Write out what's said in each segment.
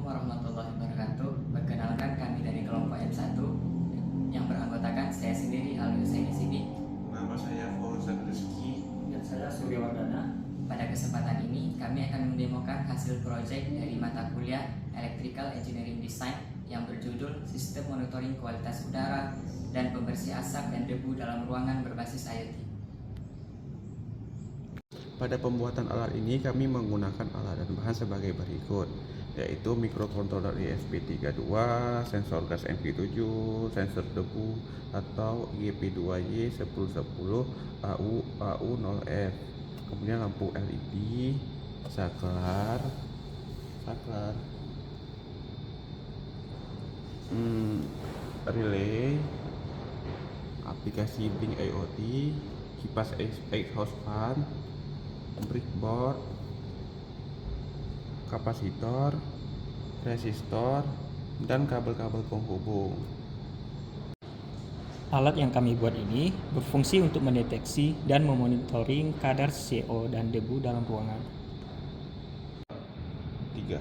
warahmatullahi wabarakatuh. Perkenalkan, kami dari kelompok M1 yang beranggotakan saya sendiri Alwi Husaini Sibi. Nama saya Fauzan Rizky. Dan saya Surya Wardana. Pada kesempatan ini kami akan mendemokan hasil proyek dari mata kuliah Electrical Engineering Design yang berjudul Sistem Monitoring Kualitas Udara dan Pembersih Asap dan Debu dalam Ruangan Berbasis IoT. Pada pembuatan alat ini kami menggunakan alat dan bahan sebagai berikut, yaitu mikrokontroler ESP32, sensor gas MQ7, sensor debu atau IEP2Y1010 AU0F, kemudian lampu LED, saklar, relay, aplikasi Blink IoT, kipas exhaust fan, breadboard, kapasitor, resistor, dan kabel-kabel penghubung. Alat yang kami buat ini berfungsi untuk mendeteksi dan memonitoring kadar CO dan debu dalam ruangan. 3.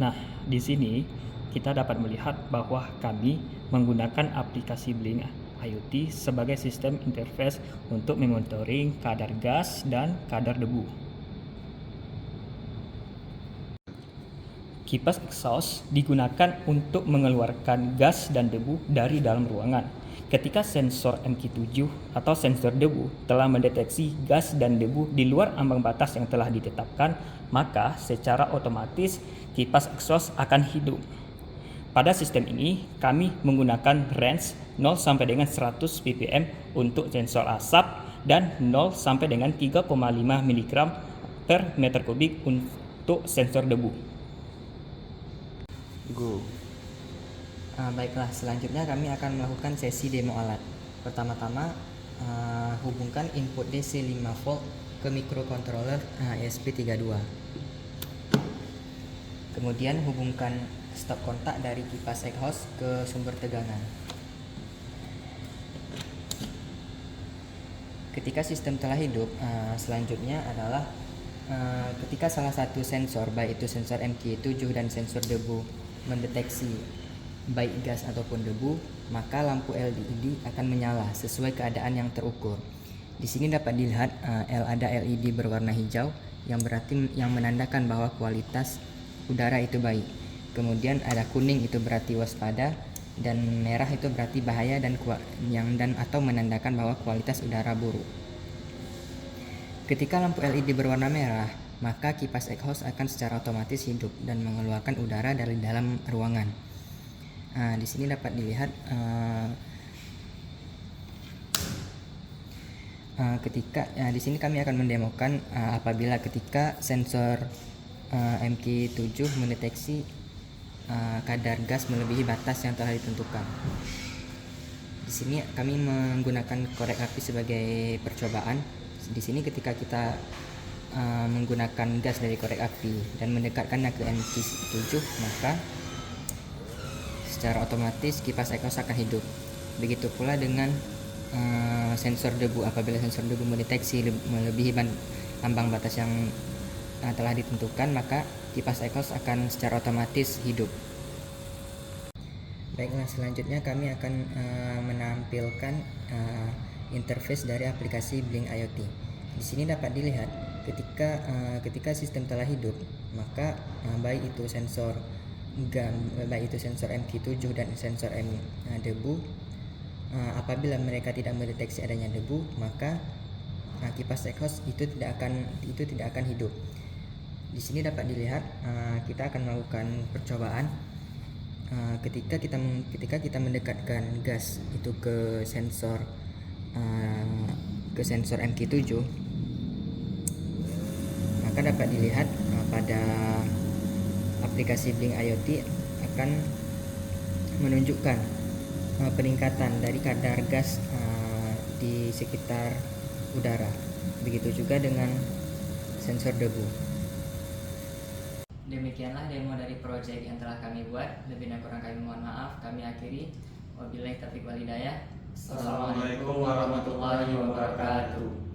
Nah, di sini kita dapat melihat bahwa kami menggunakan aplikasi Blink IoT sebagai sistem interface untuk memonitoring kadar gas dan kadar debu. Kipas exhaust digunakan untuk mengeluarkan gas dan debu dari dalam ruangan. Ketika sensor MQ7 atau sensor debu telah mendeteksi gas dan debu di luar ambang batas yang telah ditetapkan, maka secara otomatis kipas exhaust akan hidup. Pada sistem ini, kami menggunakan range 0 sampai dengan 100 ppm untuk sensor asap dan 0 sampai dengan 3,5 mg per meter kubik untuk sensor debu. Go. Baiklah, selanjutnya kami akan melakukan sesi demo alat. Pertama-tama, hubungkan input DC 5 volt ke mikrokontroler ESP32. Kemudian hubungkan stop kontak dari kipas exhaust ke sumber tegangan. Ketika sistem telah hidup, selanjutnya adalah ketika salah satu sensor, baik itu sensor MQ7 dan sensor debu, mendeteksi baik gas ataupun debu, maka lampu LED akan menyala sesuai keadaan yang terukur. Di sini dapat dilihat ada LED berwarna hijau yang menandakan bahwa kualitas udara itu baik. Kemudian ada kuning, itu berarti waspada, dan merah itu berarti bahaya dan atau menandakan bahwa kualitas udara buruk. Ketika lampu LED berwarna merah, maka kipas exhaust akan secara otomatis hidup dan mengeluarkan udara dari dalam ruangan. Di sini dapat dilihat di sini kami akan mendemokan apabila ketika sensor MQ7 mendeteksi kadar gas melebihi batas yang telah ditentukan. Di sini kami menggunakan korek api sebagai percobaan. Di sini ketika kita menggunakan gas dari korek api dan mendekatkannya ke MQ7, maka secara otomatis kipas exhaust akan hidup. Begitu pula dengan sensor debu. Apabila sensor debu mendeteksi melebihi ambang batas yang telah ditentukan, maka kipas exhaust akan secara otomatis hidup. Baiklah, selanjutnya kami akan menampilkan interface dari aplikasi Blink IoT. Di sini dapat dilihat ketika sistem telah hidup, maka baik itu sensor MQ7 dan sensor debu, apabila mereka tidak mendeteksi adanya debu, maka kipas exhaust itu tidak akan hidup. Di sini dapat dilihat kita akan melakukan percobaan ketika kita mendekatkan gas itu ke sensor MQ7, maka dapat dilihat pada aplikasi Blink IoT akan menunjukkan peningkatan dari kadar gas di sekitar udara. Begitu juga dengan sensor debu. Demikianlah demo dari proyek yang telah kami buat. Lebih dan kurang kami mohon maaf. Kami akhiri. Wabillahi taufiq wal hidayah. Assalamualaikum warahmatullahi wabarakatuh.